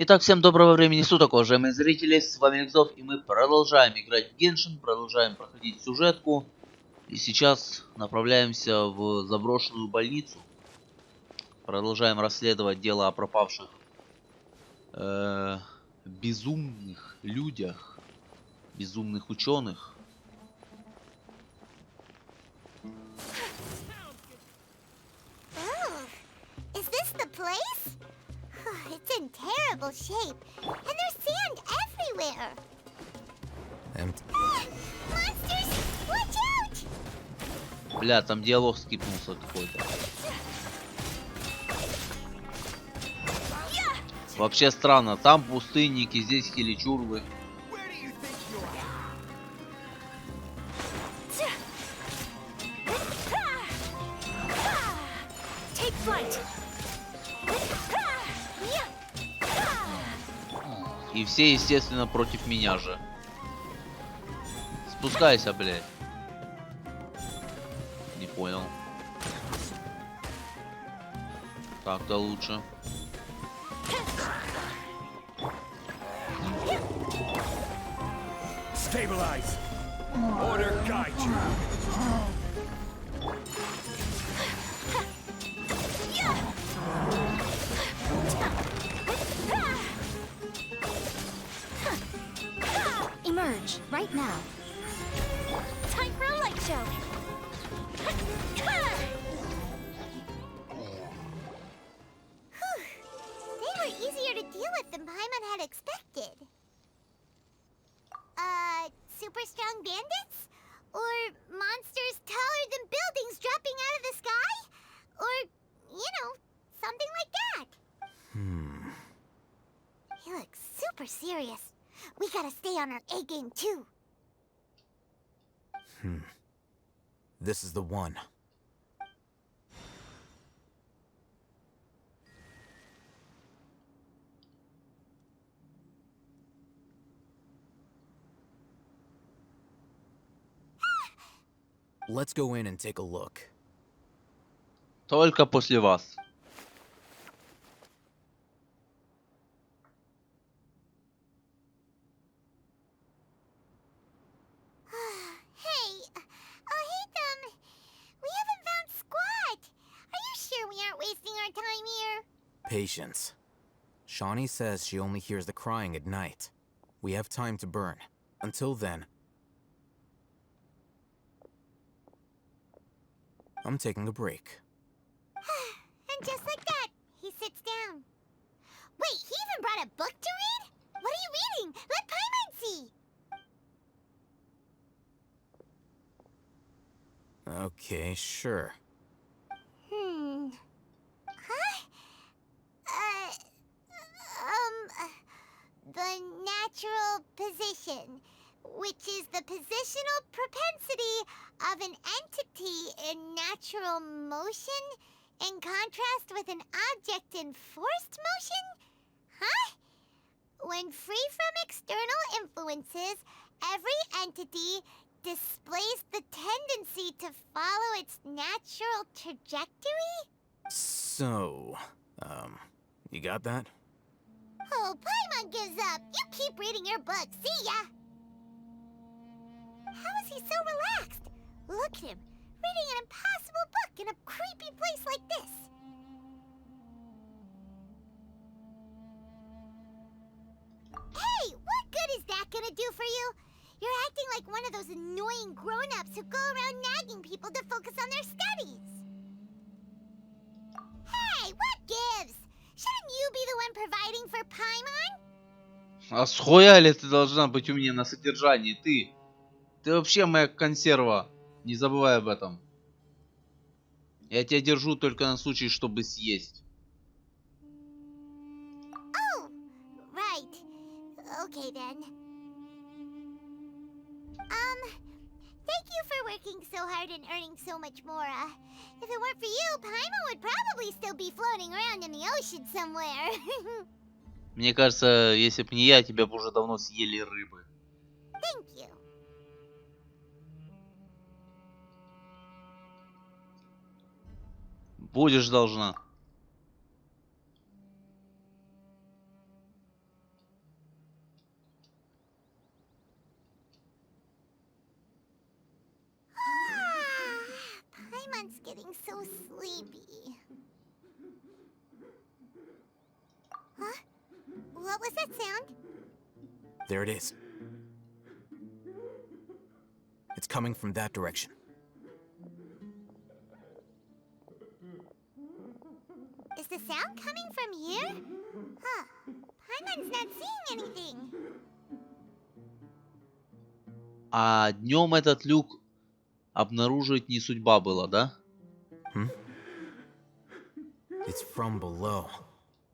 Итак, всем доброго времени суток, уважаемые зрители, с вами alekszov, и мы продолжаем играть в Genshin, продолжаем проходить сюжетку. И сейчас направляемся в заброшенную больницу. Продолжаем расследовать дело о пропавших безумных людях, безумных ученых. Is this the place? It's in terrible shape, and there's sand everywhere. Monsters! Watch out! Бля, там диалог скипнулся какой-то. Вообще странно, там пустынники, здесь хиличурвы. И все, естественно, против меня же. Спускайся, блядь. Не понял. Так-то лучше. Stabilize. Order guide you. Emerge right now. Time for a light show. They were easier to deal with than Paimon had expected. Super strong bandits? Or monsters taller than buildings dropping out of the sky? Or, you know, something like that. He looks super serious. We gotta stay on our A game too. This is the one. Let's go in and take a look. Только после вас. Hey, Al-Hайтam, we haven't found squat. Are you sure we aren't wasting our time here? Patience. Shawnee says she only hears the crying at night. We have time to burn. Until then, I'm taking a break. And just like that, he sits down. Wait, he even brought a book to read? What are you reading? Let Paimon see. Okay, sure. Huh? The natural position, which is the positional propensity of an entity in natural motion in contrast with an object in forced motion? Huh? When free from external influences, every entity displays the tendency to follow its natural trajectory? So, you got that? Oh, Paimon gives up. You keep reading your book. See ya! How is he so relaxed? Look at him, reading an impossible book in a creepy place like this. Hey, what good is that gonna do for you? You're acting like one of those annoying grown-ups who go around nagging people to focus on their studies. Hey, what gives? Shouldn't you be the one providing for Paimon? А схуя ли ты должна быть у меня на содержании, ты? Ты вообще моя консерва. Не забывай об этом. Я тебя держу только на случай, чтобы съесть. Oh, right. Okay then. Thank you for working so hard and earning so much more. If it weren't for you, Paimon would probably still be floating around in the ocean somewhere. Мне кажется, если б не я, тебя бы уже давно съели рыбы. Thank you. Будешь должна. getting so sleepy. Huh? What was that sound? There it is. It's coming from that direction. Is the sound coming from here? Huh. Paimon's not seeing anything. А днем этот люк обнаружить не судьба была, да? It's from below.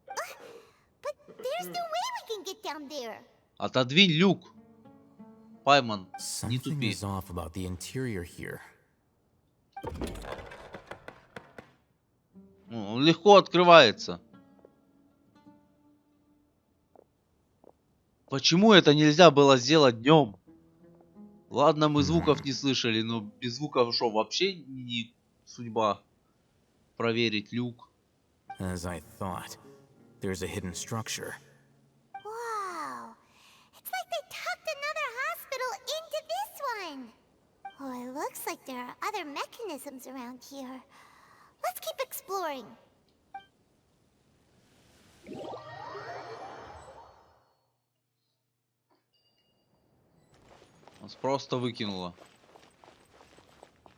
But there's no way we can get down there. Отодвинь люк. Паймон, не Something тупи. is off about the interior here. Он легко открывается. Почему это нельзя было сделать днем? Ладно, мы звуков не слышали, но без звуков что, вообще не судьба проверить люк? As I thought, there's a hidden structure. Wow. It's like they tucked another hospital into this one. Oh, it looks like there are other mechanisms around here. Let's keep exploring. Нас просто выкинуло.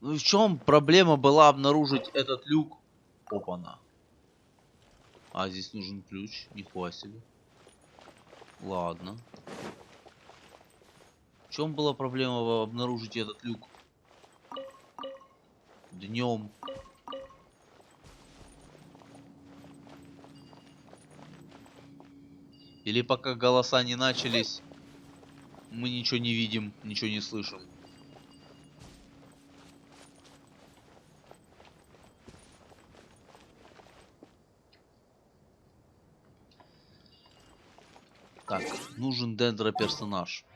Ну и в чем проблема была обнаружить этот люк? Опа-на. А, здесь нужен ключ. Нихуя себе. Ладно. В чем была проблема обнаружить этот люк? Днем. Или пока голоса не начались, мы ничего не видим, ничего не слышим. Так, нужен дендроперсонаж.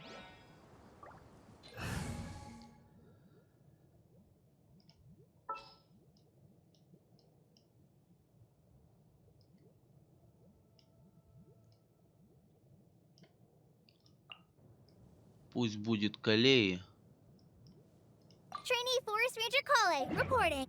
Пусть будет Калеи. Trainee Forest Ranger Kale, reporting.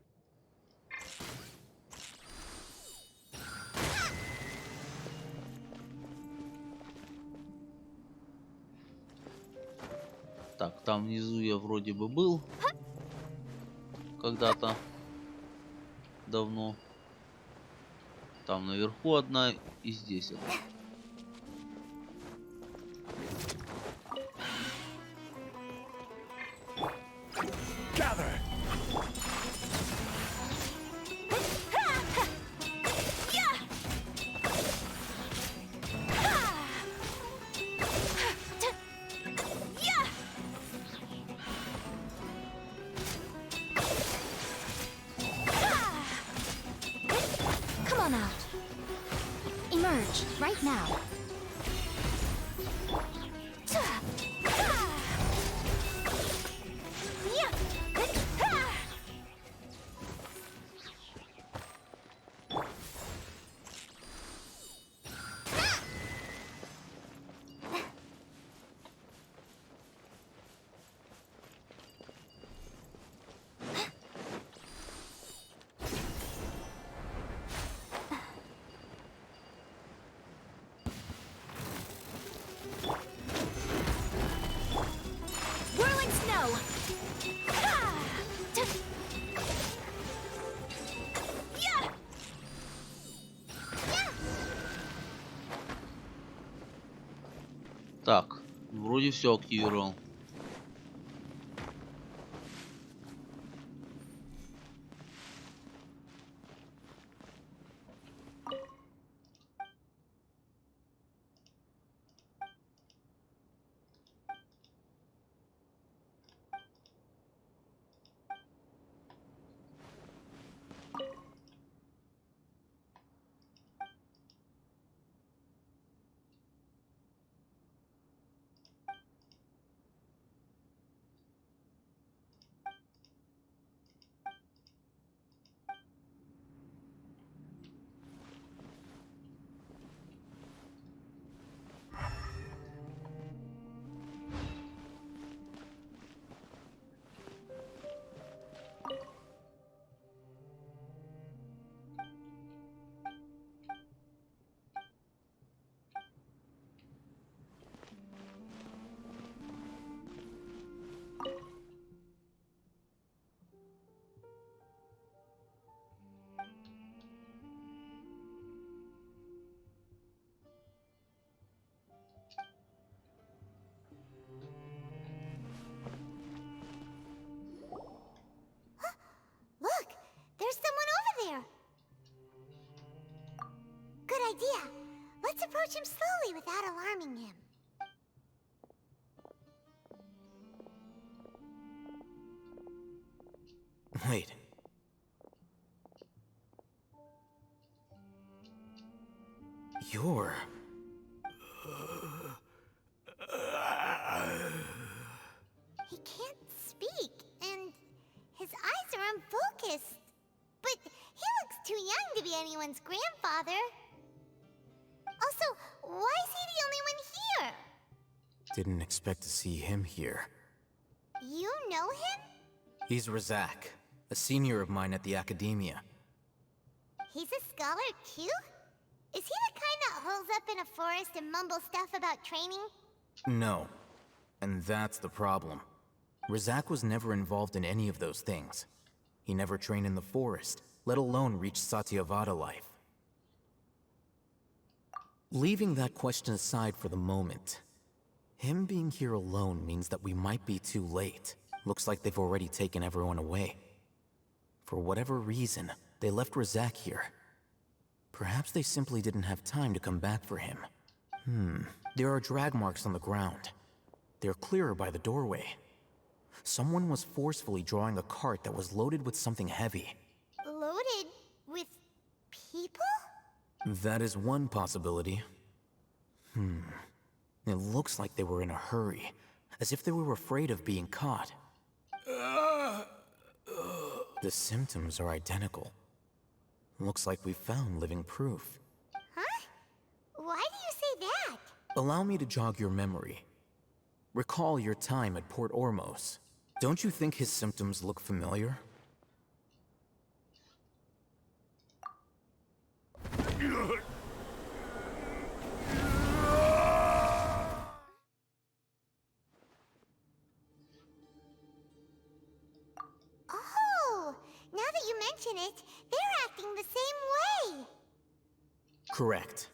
Так, там внизу я вроде бы был. Когда-то. Давно. Там наверху одна и здесь одна. Gather! Come on out. Emerge right now. Whirling snow. Так, вроде все активировал. approach him slowly without alarming him. Wait. You're... He can't speak, and his eyes are unfocused. But he looks too young to be anyone's grandfather. Also, why is he the only one here? Didn't expect to see him here. You know him? He's Razak, a senior of mine at the academia. He's a scholar too? Is he the kind that holds up in a forest and mumbles stuff about training? No. And that's the problem. Razak was never involved in any of those things. He never trained in the forest, let alone reach Satyavada life. Leaving that question aside for the moment, him being here alone means that we might be too late. Looks like they've already taken everyone away. For whatever reason, they left Razak here. Perhaps they simply didn't have time to come back for him. There are drag marks on the ground. They're clearer by the doorway. Someone was forcefully drawing a cart that was loaded with something heavy. Loaded with people? That is one possibility. It looks like they were in a hurry, as if they were afraid of being caught. The symptoms are identical. Looks like we found living proof. Huh? Why do you say that? Allow me to jog your memory. Recall your time at Port Ormos. Don't you think his symptoms look familiar? Oh, now that you mention it, they're acting the same way. Correct.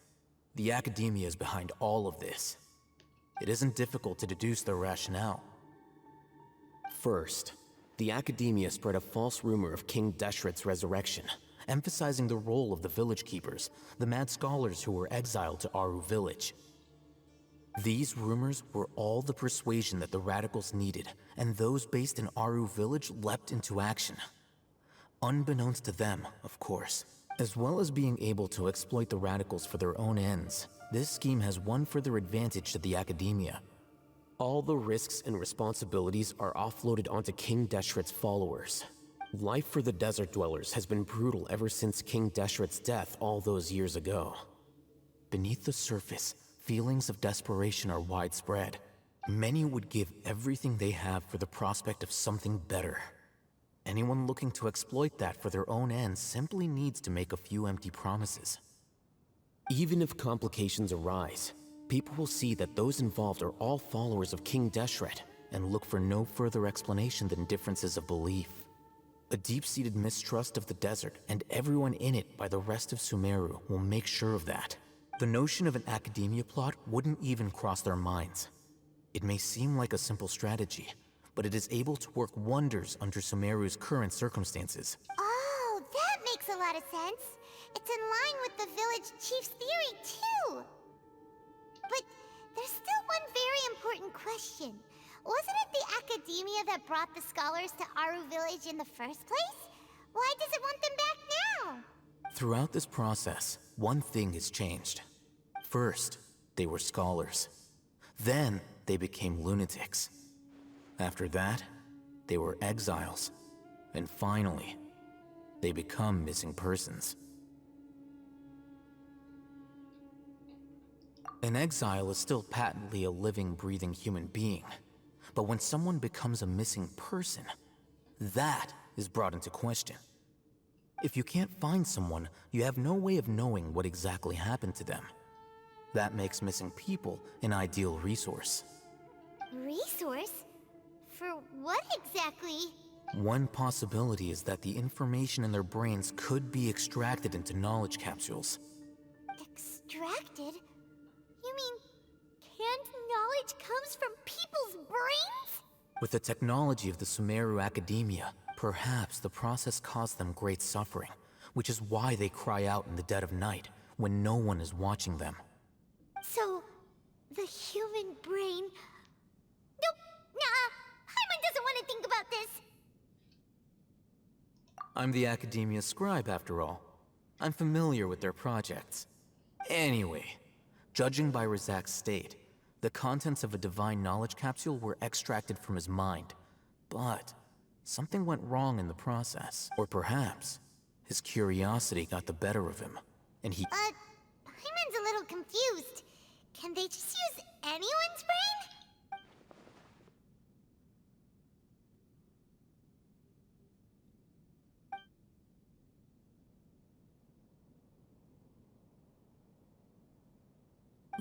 The academia is behind all of this. It isn't difficult to deduce their rationale. First, the academia spread a false rumor of King Deshret's resurrection, emphasizing the role of the village keepers, the mad scholars who were exiled to Aru village. These rumors were all the persuasion that the radicals needed, and those based in Aru village leapt into action. Unbeknownst to them, of course. As well as being able to exploit the radicals for their own ends, this scheme has one further advantage to the academia. All the risks and responsibilities are offloaded onto King Deshret's followers. Life for the desert dwellers has been brutal ever since King Deshret's death all those years ago. Beneath the surface, feelings of desperation are widespread. Many would give everything they have for the prospect of something better. Anyone looking to exploit that for their own ends simply needs to make a few empty promises. Even if complications arise, people will see that those involved are all followers of King Deshret and look for no further explanation than differences of belief. A deep-seated mistrust of the desert and everyone in it by the rest of Sumeru will make sure of that. The notion of an academia plot wouldn't even cross their minds. It may seem like a simple strategy, but it is able to work wonders under Sumeru's current circumstances. Oh, that makes a lot of sense. It's in line with the village chief's theory, too. But there's still one very important question. Wasn't it the academia that brought the scholars to Aru village in the first place? Why does it want them back now? Throughout this process, one thing has changed. First, they were scholars. Then, they became lunatics. After that, they were exiles. And finally, they become missing persons. An exile is still patently a living, breathing human being. But when someone becomes a missing person, that is brought into question. If you can't find someone, you have no way of knowing what exactly happened to them. That makes missing people an ideal resource. Resource? For what exactly? One possibility is that the information in their brains could be extracted into knowledge capsules. Extracted? You mean canned knowledge comes from people's brains? With the technology of the Sumeru Academia, perhaps the process caused them great suffering, which is why they cry out in the dead of night when no one is watching them. So, the human brain... Nope, nah, Paimon doesn't want to think about this. I'm the Academia scribe, after all. I'm familiar with their projects. Anyway, judging by Razak's state, the contents of a divine knowledge capsule were extracted from his mind. But something went wrong in the process. Or perhaps his curiosity got the better of him, and he... Paimon's a little confused. Can they just use anyone's brain?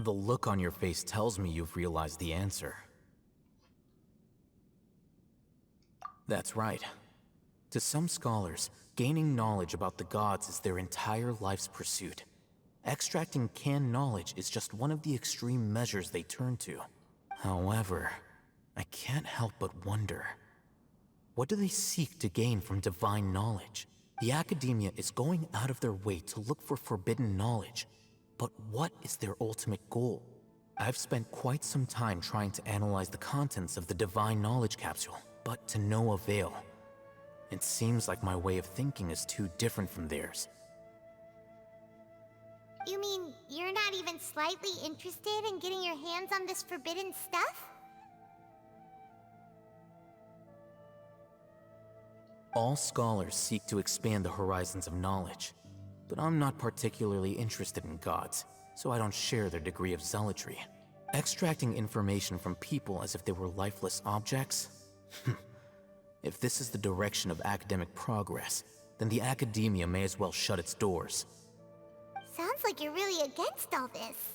The look on your face tells me you've realized the answer. That's right. To some scholars, gaining knowledge about the gods is their entire life's pursuit. Extracting canned knowledge is just one of the extreme measures they turn to. However, I can't help but wonder, what do they seek to gain from divine knowledge? The Academia is going out of their way to look for forbidden knowledge. But what is their ultimate goal? I've spent quite some time trying to analyze the contents of the divine knowledge capsule, but to no avail. It seems like my way of thinking is too different from theirs. You mean you're not even slightly interested in getting your hands on this forbidden stuff? All scholars seek to expand the horizons of knowledge. But I'm not particularly interested in gods, so I don't share their degree of zealotry. Extracting information from people as if they were lifeless objects? If this is the direction of academic progress, then the Academia may as well shut its doors. Sounds like you're really against all this.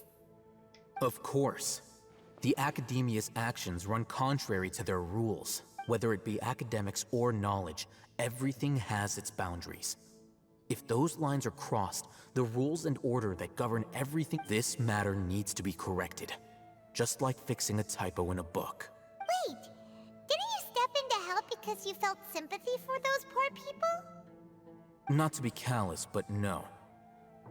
Of course. The Academia's actions run contrary to their rules. Whether it be academics or knowledge, everything has its boundaries. If those lines are crossed, the rules and order that govern everything, this matter needs to be corrected. Just like fixing a typo in a book. Wait, didn't you step in to help because you felt sympathy for those poor people? Not to be callous, but no.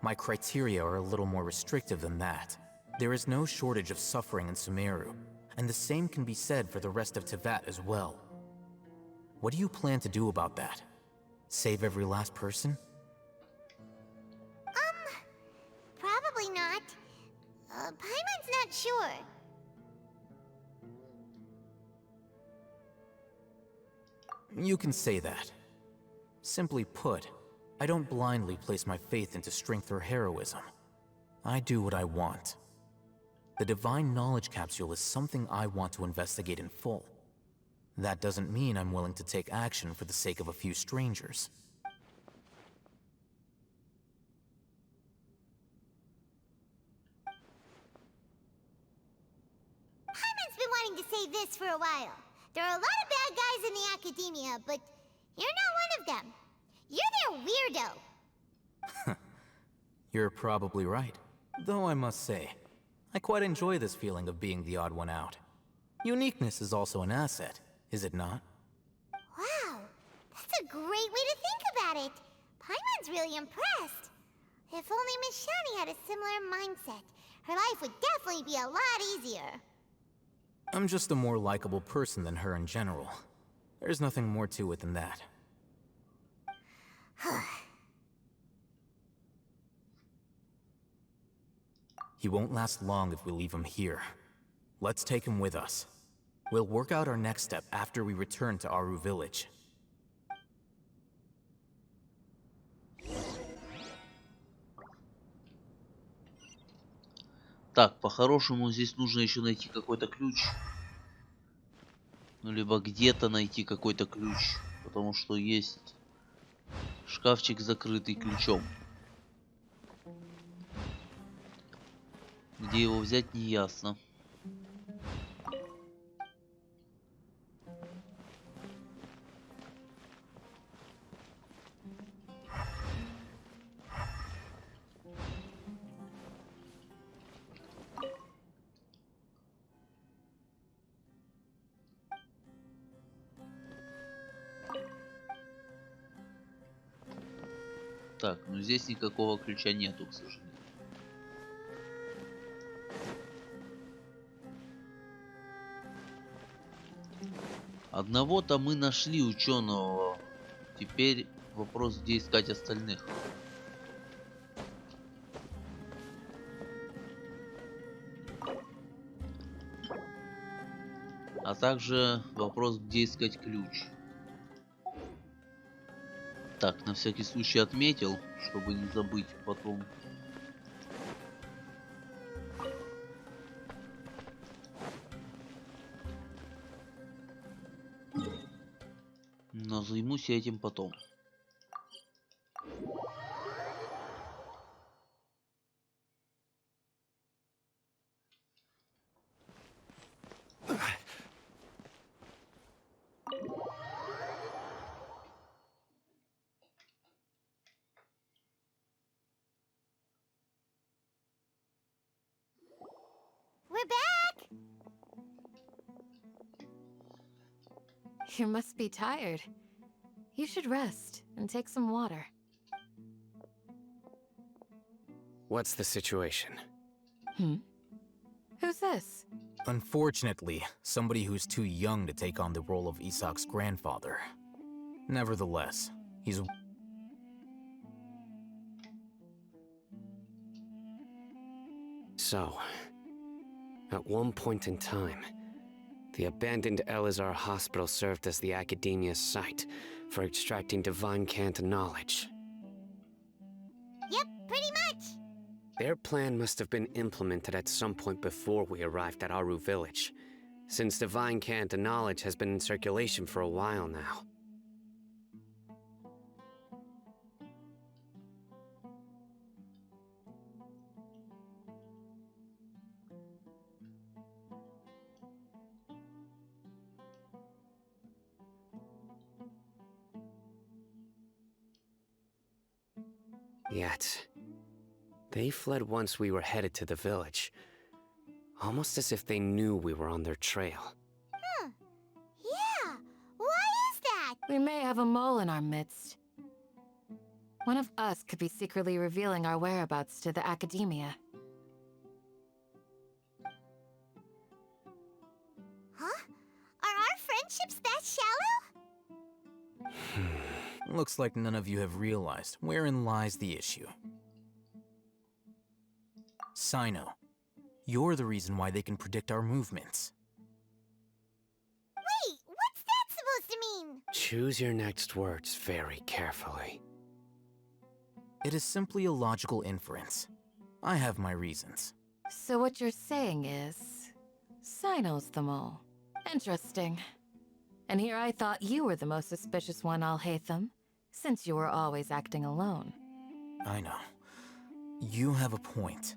My criteria are a little more restrictive than that. There is no shortage of suffering in Sumeru, and the same can be said for the rest of Teyvat as well. What do you plan to do about that? Save every last person? Probably not. Paimon's not sure. You can say that. Simply put, I don't blindly place my faith into strength or heroism. I do what I want. The divine knowledge capsule is something I want to investigate in full. That doesn't mean I'm willing to take action for the sake of a few strangers. Paimon's been wanting to say this for a while. There are a lot of bad guys in the Academia, but you're not one of them. You're their weirdo. You're probably right. Though I must say, I quite enjoy this feeling of being the odd one out. Uniqueness is also an asset, is it not? Wow, that's a great way to think about it. Paimon's really impressed. If only Miss Shani had a similar mindset, her life would definitely be a lot easier. I'm just a more likable person than her in general. There's nothing more to it than that. He won't last long if we leave him here. Let's take him with us. We'll work out our next step after we return to Aru Village. Так, по-хорошему здесь нужно еще найти какой-то ключ. Ну, либо где-то найти какой-то ключ. Потому что есть шкафчик, закрытый ключом. Где его взять, не ясно. Так, ну здесь никакого ключа нету, к сожалению. Одного-то мы нашли ученого. Теперь вопрос, где искать остальных. А также вопрос, где искать ключ. Так, на всякий случай отметил, чтобы не забыть потом. Но займусь я этим потом. We're back! You must be tired. You should rest and take some water. What's the situation? Who's this? Unfortunately, somebody who's too young to take on the role of Isak's grandfather. Nevertheless, he's... So, at one point in time, the abandoned Alekszov hospital served as the academia's site for extracting divine cant knowledge. Yep, pretty much. Their plan must have been implemented at some point before we arrived at Aru village, since divine cant knowledge has been in circulation for a while now. Yet, they fled once we were headed to the village, almost as if they knew we were on their trail. Yeah, why is that? We may have a mole in our midst. One of us could be secretly revealing our whereabouts to the academia. Huh? Are our friendships that shallow? Looks like none of you have realized wherein lies the issue. Sino, you're the reason why they can predict our movements. Wait, what's that supposed to mean? Choose your next words very carefully. It is simply a logical inference. I have my reasons. So what you're saying is... Sino's the mole. Interesting. And here I thought you were the most suspicious one, Al-Hайтам, since you were always acting alone. I know. You have a point.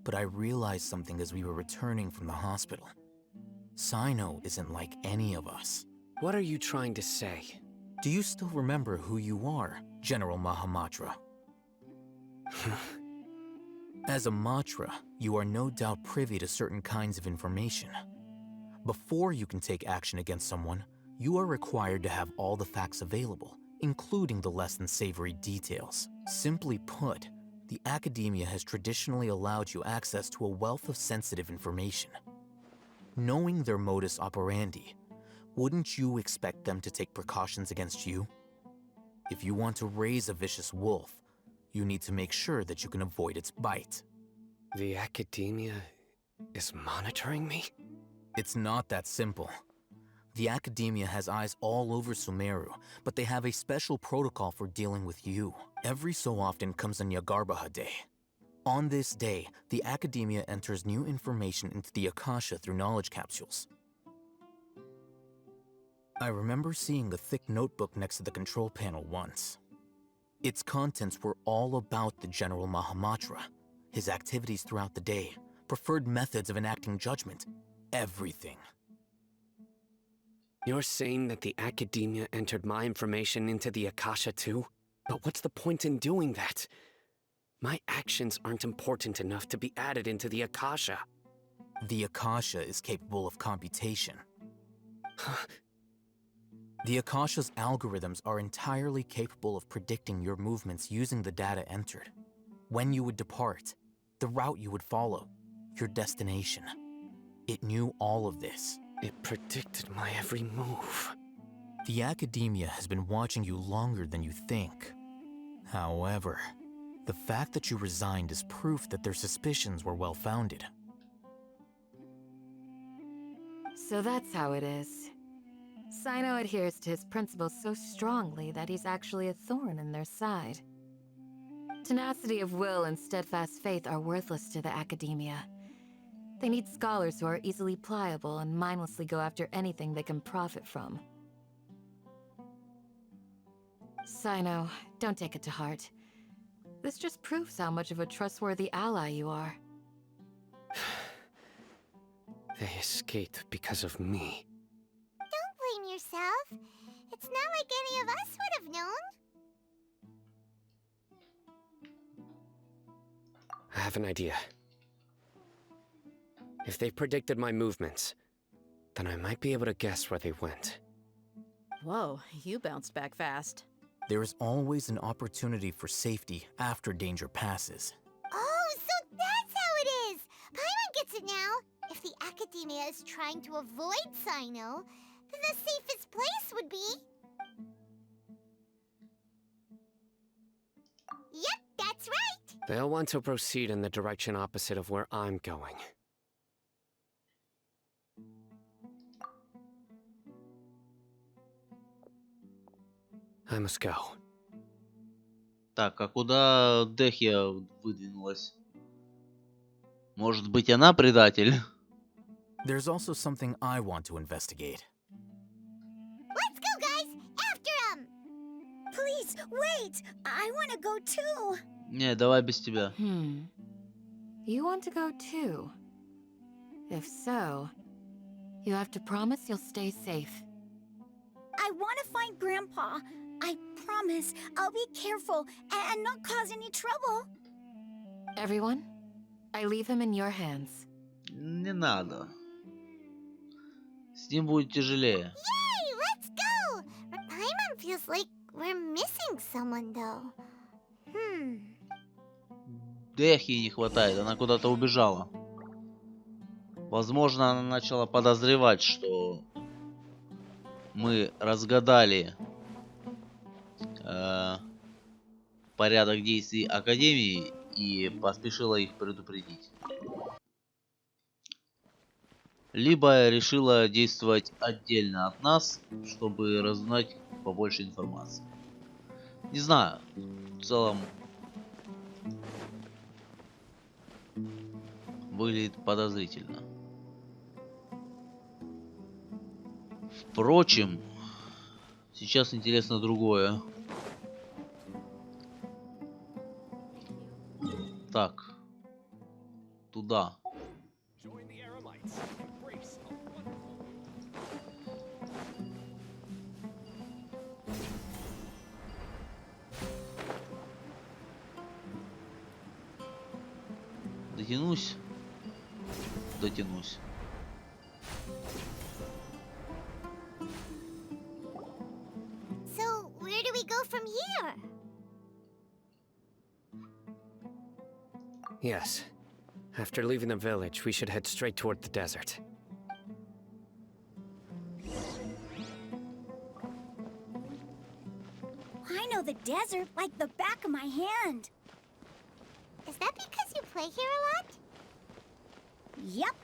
But I realized something as we were returning from the hospital. Sino isn't like any of us. What are you trying to say? Do you still remember who you are, General Mahamatra? As a Matra, you are no doubt privy to certain kinds of information. Before you can take action against someone, you are required to have all the facts available, including the less than savory details. Simply put, the academia has traditionally allowed you access to a wealth of sensitive information. Knowing their modus operandi, wouldn't you expect them to take precautions against you? If you want to raise a vicious wolf, you need to make sure that you can avoid its bite. The academia is monitoring me? It's not that simple. The academia has eyes all over Sumeru, but they have a special protocol for dealing with you. Every so often comes a Nyagarbaha Day. On this day, the academia enters new information into the Akasha through knowledge capsules. I remember seeing a thick notebook next to the control panel once. Its contents were all about the General Mahamatra, his activities throughout the day, preferred methods of enacting judgment, everything. You're saying that the academia entered my information into the Akasha too? But what's the point in doing that? My actions aren't important enough to be added into the Akasha. The Akasha is capable of computation. The Akasha's algorithms are entirely capable of predicting your movements using the data entered. When you would depart, the route you would follow, your destination. It knew all of this. It predicted my every move. The Academia has been watching you longer than you think. However, the fact that you resigned is proof that their suspicions were well-founded. So that's how it is. Sino adheres to his principles so strongly that he's actually a thorn in their side. Tenacity of will and steadfast faith are worthless to the Academia. They need scholars who are easily pliable and mindlessly go after anything they can profit from. Sino, don't take it to heart. This just proves how much of a trustworthy ally you are. They escaped because of me. Don't blame yourself. It's not like any of us would have known. I have an idea. If they predicted my movements, then I might be able to guess where they went. Whoa, you bounced back fast. There is always an opportunity for safety after danger passes. Oh, so that's how it is! Paimon gets it now. If the Academia is trying to avoid Sino, then the safest place would be... Yep, that's right! They'll want to proceed in the direction opposite of where I'm going. I must go. Так, а куда Дехия выдвинулась? Может быть, она предатель? There's also something I want to investigate. Let's go, guys! After him! Please, wait! I want to go too! Не, давай без тебя. You want to go too? If so, you have to promise you'll stay safe. I want to find Grandpa. I promise I'll be careful and not cause any trouble. Everyone, I leave him in your hands. Не надо. С ним будет тяжелее. Yay! Let's go! Paimon feels like we're missing someone, though. Дехи не хватает, она куда-то убежала. Возможно, она начала подозревать, что мы разгадали порядок действий Академии и поспешила их предупредить. Либо решила действовать отдельно от нас, чтобы разузнать побольше информации. Не знаю, в целом выглядит подозрительно. Впрочем, сейчас интересно другое. Так, туда. Join the Aerolites. Embrace a wonderful Дотянусь. Дотянусь. So, where do we go from here? Yes. After leaving the village, we should head straight toward the desert. I know the desert like the back of my hand. Is that because you play here a lot? Yep.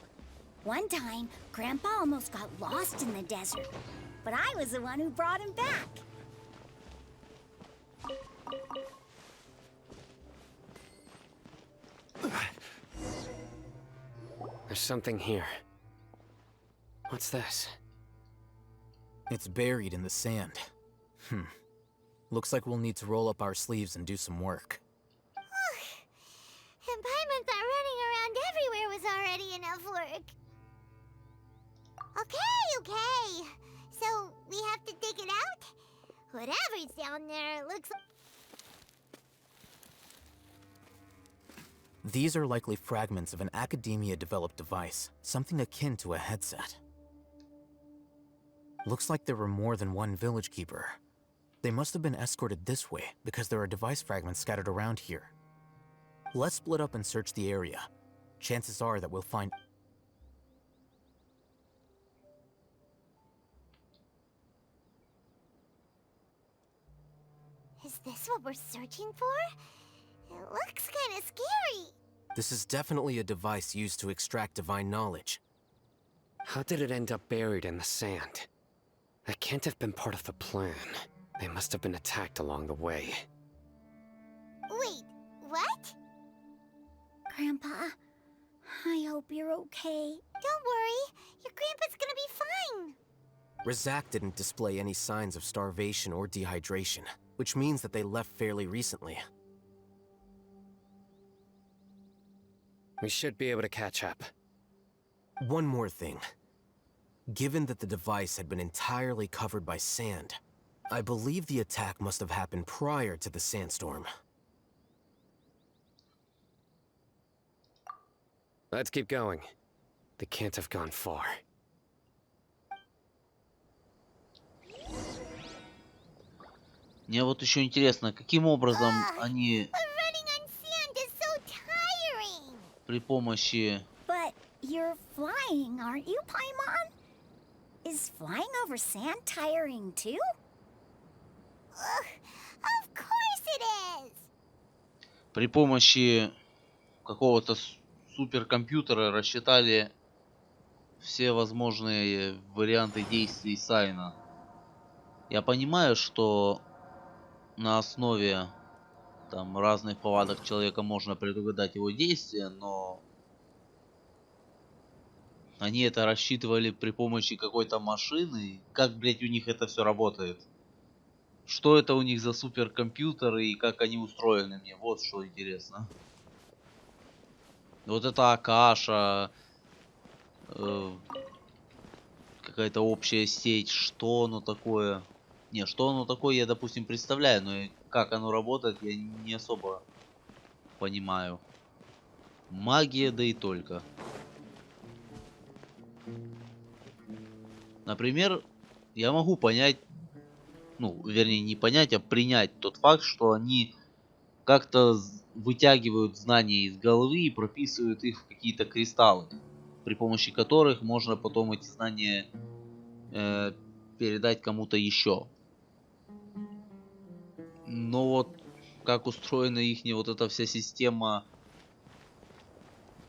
One time, Grandpa almost got lost in the desert, but I was the one who brought him back. There's something here. What's this? It's buried in the sand. Looks like we'll need to roll up our sleeves and do some work. And Paimon thought running around everywhere was already enough work. Okay. So, we have to dig it out? Whatever's down there looks like... These are likely fragments of an Academia-developed device, something akin to a headset. Looks like there were more than one village keeper. They must have been escorted this way because there are device fragments scattered around here. Let's split up and search the area. Chances are that we'll find... Is this what we're searching for? It looks kind of scary. This is definitely a device used to extract divine knowledge. How did it end up buried in the sand? That can't have been part of the plan. They must have been attacked along the way. Wait, what? Grandpa, I hope you're okay. Don't worry, your grandpa's gonna be fine. Razak didn't display any signs of starvation or dehydration, which means that they left fairly recently. We should be able to catch up. One more thing. Given that the device had been entirely covered by sand, I believe the attack must have happened prior to the sandstorm. Let's keep going. They can't have gone far. Мне вот еще интересно, каким образом они But running on sand is so tiring. при помощи... But you're flying, aren't you, Paimon? Is flying over sand tiring too? Ugh, of course it is. При помощи какого-то суперкомпьютера рассчитали все возможные варианты действий Сайна. Я понимаю, что на основе там разных повадок человека можно предугадать его действия, но они это рассчитывали при помощи какой-то машины. Как, блять, у них это все работает? Что это у них за суперкомпьютеры и как они устроены? Мне вот что интересно. Вот это Акаша, какая-то общая сеть, что оно такое? Не, что оно такое, я, допустим, представляю, но как оно работает, я не особо понимаю. Магия, да и только. Например, я могу понять, ну, вернее, не понять, а принять тот факт, что они как-то вытягивают знания из головы и прописывают их в какие-то кристаллы, при помощи которых можно потом эти знания передать кому-то еще. Но вот как устроена их вот эта вся система...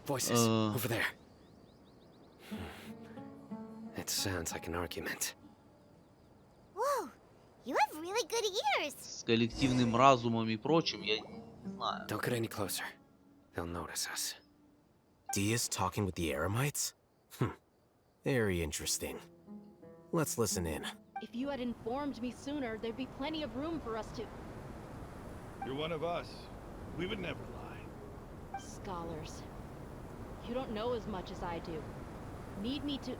Voices, over there. It sounds like an argument. Whoa, you have really good ears. с коллективным разумом и прочим, я не знаю. Don't get any closer. They'll notice us. Dia's talking with the Eremites? Very interesting. Let's listen in. If you had informed me sooner, there'd be plenty of room for us to... You're one of us. We would never lie. Scholars. You don't know as much as I do. Need me to...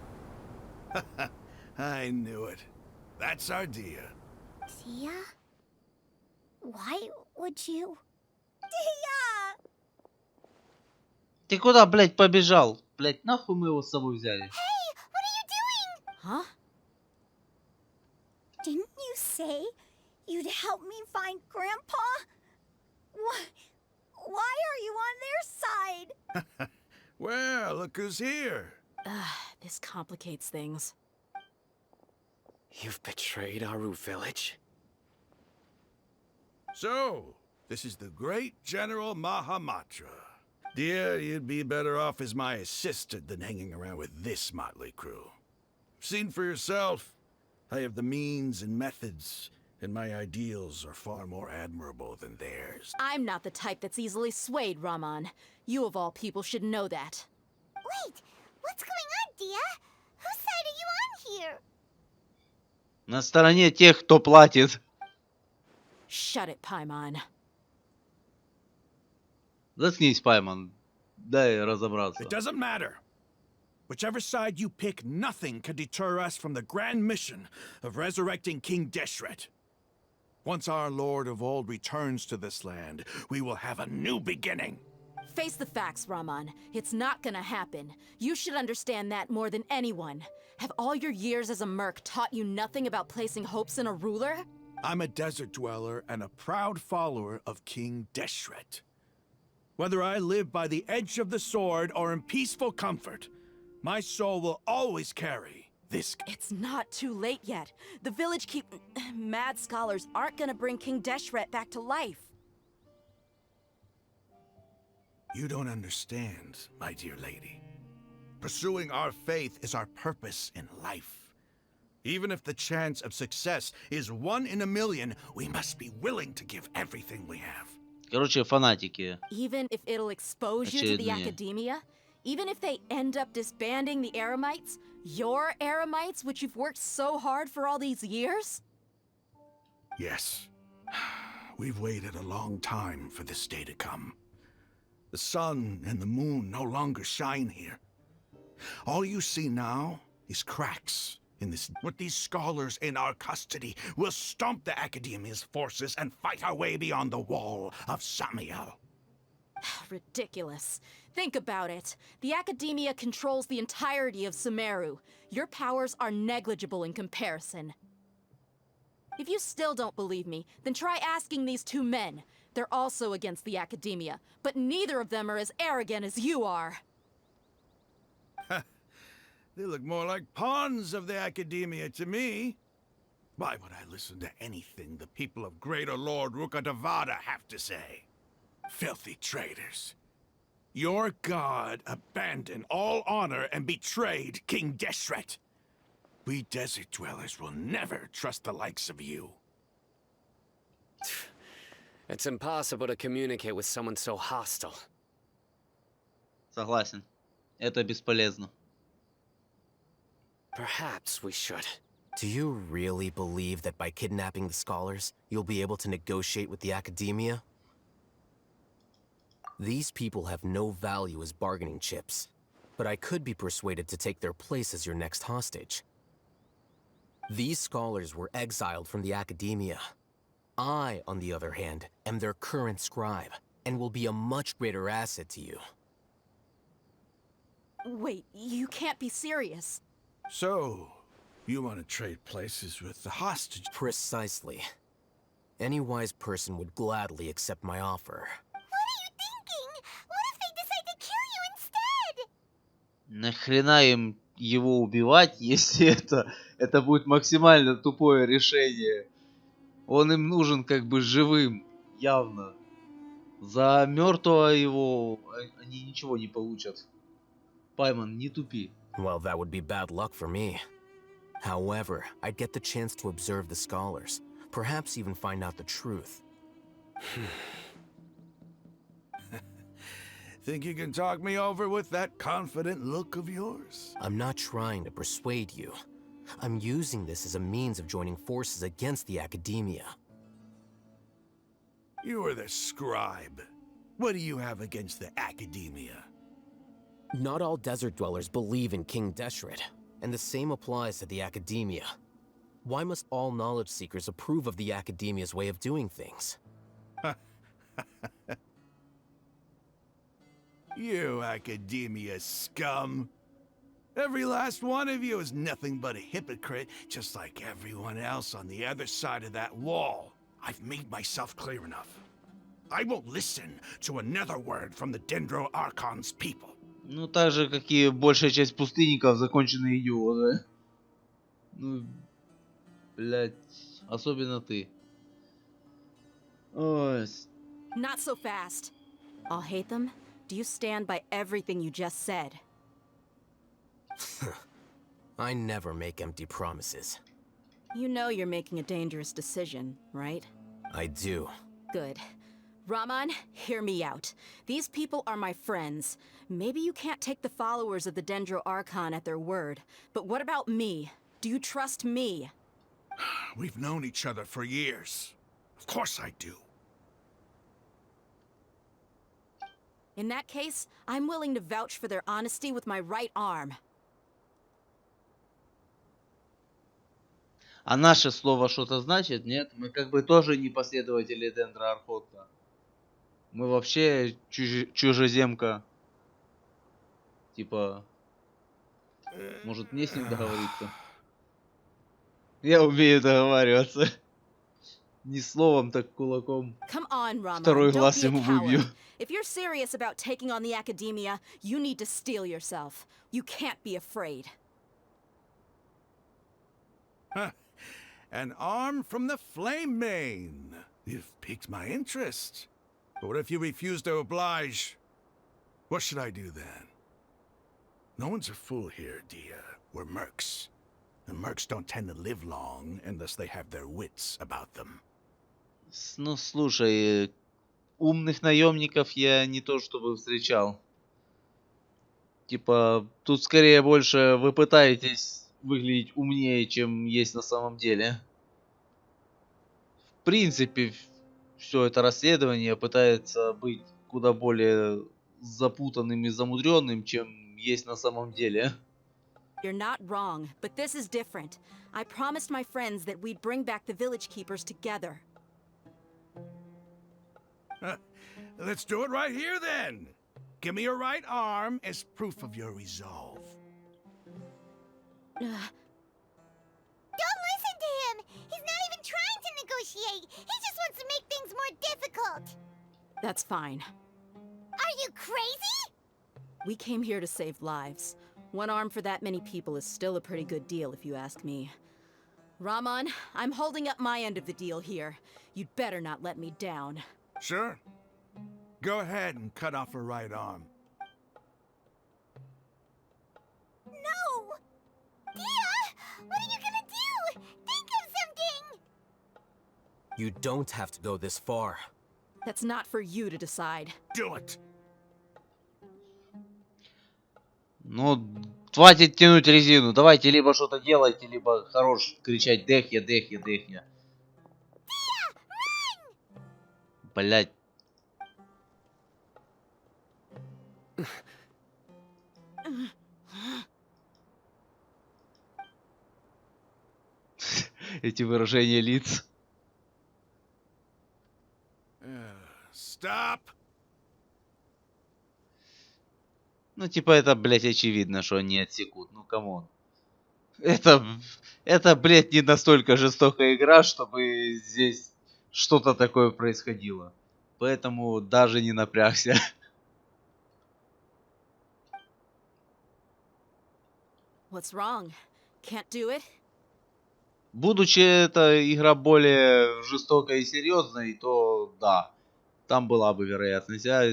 I knew it. That's our Dia. Dia? Why would you... Dia! Ты куда, блядь, побежал? Блядь, нахуй мы его с собой взяли? Hey, what are you doing? Huh? Didn't you say you'd help me find Grandpa? Why are you on their side? Well, look who's here. This complicates things. You've betrayed Aru village? So, this is the great General Mahamatra. Dear, you'd be better off as my assistant than hanging around with this motley crew. Seen for yourself, I have the means and methods, and my ideals are far more admirable than theirs. I'm not the type that's easily swayed, Raman. You of all people should know that. Wait, what's going on, Dia? Whose side are you on here? На стороне тех, кто платит. Shut it, Paimon. Заткнись, Пайман. Дай разобраться. It doesn't matter. Whichever side you pick, nothing can deter us from the grand mission of resurrecting King Deshret. Once our Lord of Old returns to this land, we will have a new beginning. Face the facts, Raman. It's not gonna happen. You should understand that more than anyone. Have all your years as a merc taught you nothing about placing hopes in a ruler? I'm a desert dweller and a proud follower of King Deshret. Whether I live by the edge of the sword or in peaceful comfort, my soul will always carry This... It's not too late yet. The village mad scholars aren't gonna bring King Deshret back to life. You don't understand, my dear lady. Pursuing our faith is our purpose in life. Even if the chance of success is 1 in a million, we must be willing to give everything we have. Короче, фанатики. Even if it'll expose you to the Очередные. academia? Even if they end up disbanding the Eremites? Your Eremites, which you've worked so hard for all these years? Yes. We've waited a long time for this day to come. The sun and the moon no longer shine here. All you see now is cracks in this. With these scholars in our custody, we'll stomp the Academia's forces and fight our way beyond the wall of Samiel. Ridiculous. Think about it. The Academia controls the entirety of Sumeru. Your powers are negligible in comparison. If you still don't believe me, then try asking these 2 men. They're also against the Academia, but neither of them are as arrogant as you are. They look more like pawns of the Academia to me. Why would I listen to anything the people of Greater Lord Rukkhadevata have to say? Filthy traitors. Your god abandoned all honor and betrayed King Deshret. We desert dwellers will never trust the likes of you. It's impossible to communicate with someone so hostile. Согласен. Это бесполезно. Perhaps we should. Do you really believe that by kidnapping the scholars, you'll be able to negotiate with the Academia? These people have no value as bargaining chips, but I could be persuaded to take their place as your next hostage. These scholars were exiled from the Academia. I, on the other hand, am their current scribe, and will be a much greater asset to you. Wait, you can't be serious. So, you want to trade places with the hostage? Precisely. Any wise person would gladly accept my offer. What are you thinking? What if they decide to kill you instead? Нахрена им его убивать, если это будет максимально тупое решение? Он им нужен как бы живым, явно. За мертвого его они ничего не получат. Пайман, не тупи. Well, that would be bad luck for me. However, I'd get the chance to observe the scholars, perhaps even find out the truth. Think you can talk me over with that confident look of yours? I'm not trying to persuade you. I'm using this as a means of joining forces against the Academia. You are the scribe. What do you have against the Academia? Not all desert dwellers believe in King Deshret, and the same applies to the Academia. Why must all knowledge seekers approve of the Academia's way of doing things? You Academia scum. Every last one of you is nothing but a hypocrite, just like everyone else on the other side of that wall. I've made myself clear enough. I won't listen to another word from the Dendro Archon's people. Ну, так же, как и большая часть пустынников, законченные идиоты. Ну, блядь, особенно ты. Ой. Not so fast. Al-Hайтам, do you stand by everything you just said? I never make empty promises. You know you're making a dangerous decision, right? I do. Good. Raman, hear me out. These people are my friends. Maybe you can't take the followers of the Dendro Archon at their word, but what about me? Do you trust me? We've known each other for years. Of course I do. In that case, I'm willing to vouch for their honesty with my right arm. А наше слово что-то значит, нет? Мы как бы тоже не последователи Дендра Архота. Мы вообще чужеземка. Типа, может мне с ним договориться? Я умею договариваться. Не словом, так кулаком. Come on, Raman, Второй don't глаз be a ему выбью. coward. If you're serious about taking on the Academia, you need to steel yourself. You can't be afraid. Huh. An arm from the Flame Mane. You've piqued my interest. But what if you refuse to oblige? What should I do then? No one's a fool here, Dia. We're mercs. And mercs don't tend to live long unless they have their wits about them. Ну, слушай, умных наемников я не то чтобы встречал. Типа, тут скорее больше вы пытаетесь выглядеть умнее, чем есть на самом деле. В принципе, все это расследование пытается быть куда более запутанным и замудренным, чем есть на самом деле. You're not wrong, but this is different. I promised my friends that we'd bring back the village keepers together. Let's do it right here then. Give me your right arm as proof of your resolve. Don't listen to him! He's not even trying to negotiate! He just wants to make things more difficult! That's fine. Are you crazy? We came here to save lives. One arm for that many people is still a pretty good deal, if you ask me. Rahman, I'm holding up my end of the deal here. You'd better not let me down. Sure. Go ahead and cut off her right arm. No! Dia! What are you gonna do? Think of something! You don't have to go this far. That's not for you to decide. Do it! Ну, хватит тянуть резину. Давайте либо что-то делайте, либо хорош кричать «Дехья, Дехья, Дехья». Блять. Эти выражения лиц. Stop! Ну, типа, это, блять, очевидно, что они отсекут. Ну, камон. Это, блять, не настолько жестокая игра, чтобы здесь что-то такое происходило. Поэтому даже не напрягся. What's wrong? Can't do it? Будучи эта игра более жестокой и серьезной, то да, там была бы вероятность. А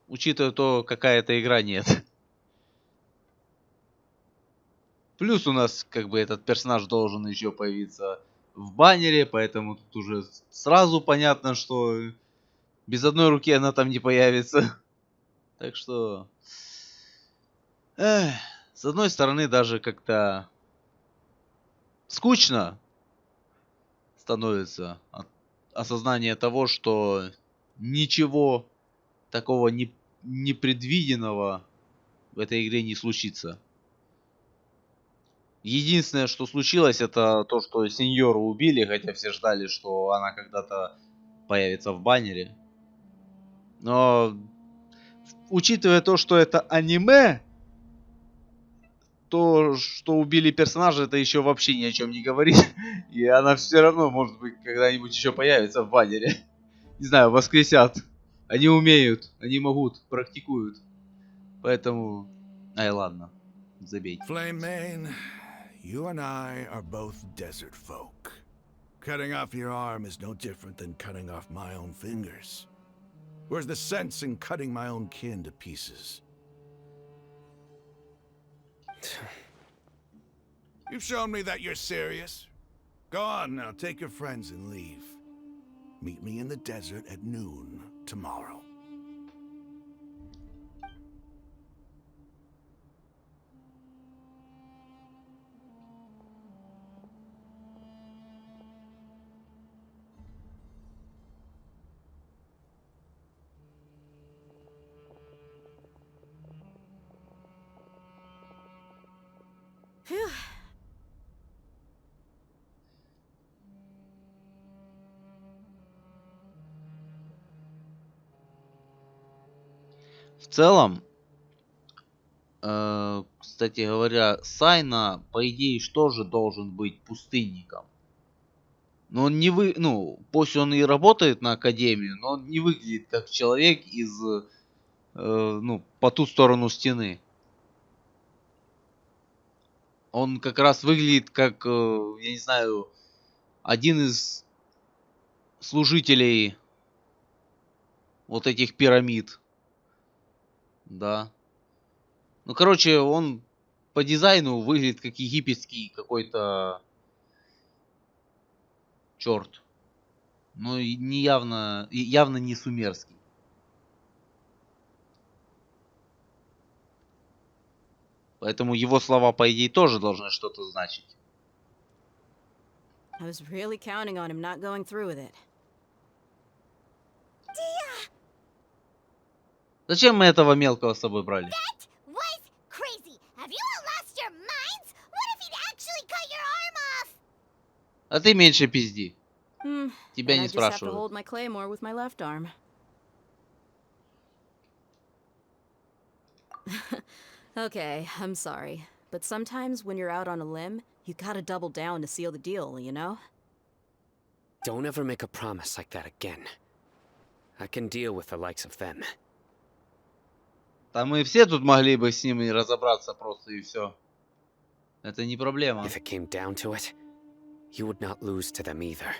учитывая то, какая это игра, нет. Плюс у нас, как бы, этот персонаж должен еще появиться в баннере, поэтому тут уже сразу понятно, что без одной руки она там не появится. Так что... с одной стороны, даже как-то скучно становится от осознания того, что ничего такого непредвиденного в этой игре не случится. Единственное, что случилось, это то, что сеньору убили, хотя все ждали, что она когда-то появится в баннере. Но, учитывая то, что это аниме, то, что убили персонажа, это еще вообще ни о чем не говорит. И она все равно, может быть, когда-нибудь еще появится в баннере. Не знаю, воскресят. Они умеют, они могут, практикуют. Поэтому... Ай, ладно. Забейте. Flame Mane, you and I are both desert folk. Cutting off your arm is no different than cutting off my own fingers. Where's the sense in cutting my own kin to pieces? You've shown me that you're serious. Go on now, take your friends and leave. Meet me in the desert at noon tomorrow. Phew. В целом, кстати говоря, Сайна, по идее, что же должен быть пустынником. Но он не пусть он и работает на Академию, но он не выглядит как человек из, по ту сторону стены. Он как раз выглядит как, я не знаю, один из служителей вот этих пирамид. Да. Ну, короче, он по дизайну выглядит как египетский какой-то черт. Ну, и не явно, явно не сумерский. Поэтому его слова, по идее, тоже должны что-то значить. I was really counting on him not going through with it. Зачем мы этого мелкого с собой брали? That was crazy. Have you all lost your minds? What if he'd actually cut your arm off? А ты меньше пизди. Тебя And не I just have to спрашивают. hold my claymore with my left arm. Okay, I'm sorry. But sometimes when you're out on a limb, you gotta double down to seal the deal, you know? Don't ever make a promise like that again. I can deal with the likes of them. Там мы все тут могли бы с ними разобраться просто и все. Это не проблема. If it came down to it, you would not lose to them either.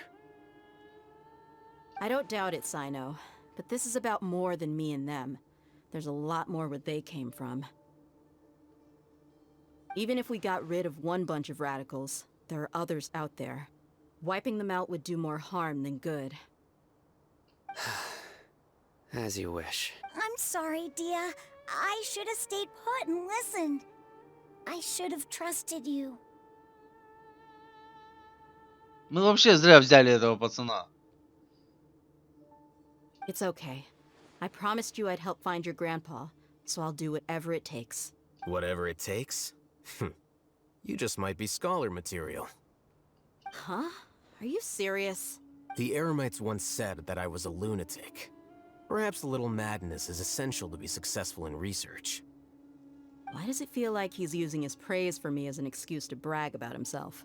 I don't doubt it, Sino. But this is about more than me and them. There's a lot more where they came from. Even if we got rid of one bunch of radicals, there are others out there. Wiping them out would do more harm than good. As you wish. I'm sorry, Dia. I should have stayed put and listened. I should have trusted you. Мы вообще зря взяли этого пацана. It's okay. I promised you I'd help find your grandpa, so I'll do whatever it takes. Whatever it takes? You just might be scholar material. Huh? Are you serious? The Eremites once said that I was a lunatic. Perhaps a little madness is essential to be successful in research. Why does it feel like he's using his praise for me as an excuse to brag about himself?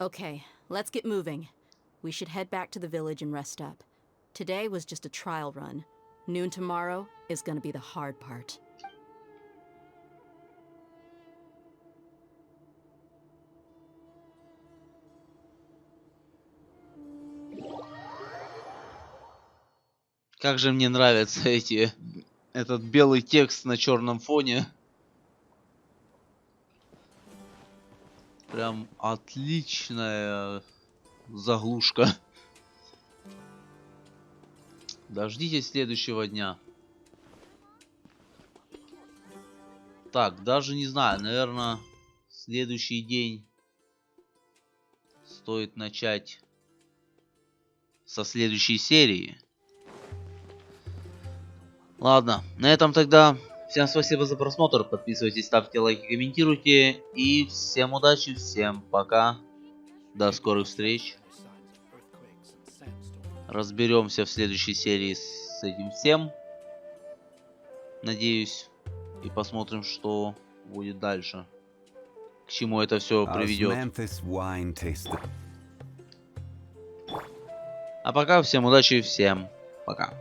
Okay, let's get moving. We should head back to the village and rest up. Today was just a trial run. Noon tomorrow is gonna be the hard part. Как же мне нравятся этот белый текст на черном фоне. Прям отличная заглушка. Дождитесь следующего дня. Так, даже не знаю, наверное, следующий день стоит начать со следующей серии. Ладно, на этом тогда всем спасибо за просмотр. Подписывайтесь, ставьте лайки, комментируйте. И всем удачи, всем пока. До скорых встреч. Разберемся в следующей серии с этим всем. Надеюсь. И посмотрим, что будет дальше. К чему это все приведет. А пока всем удачи, всем пока.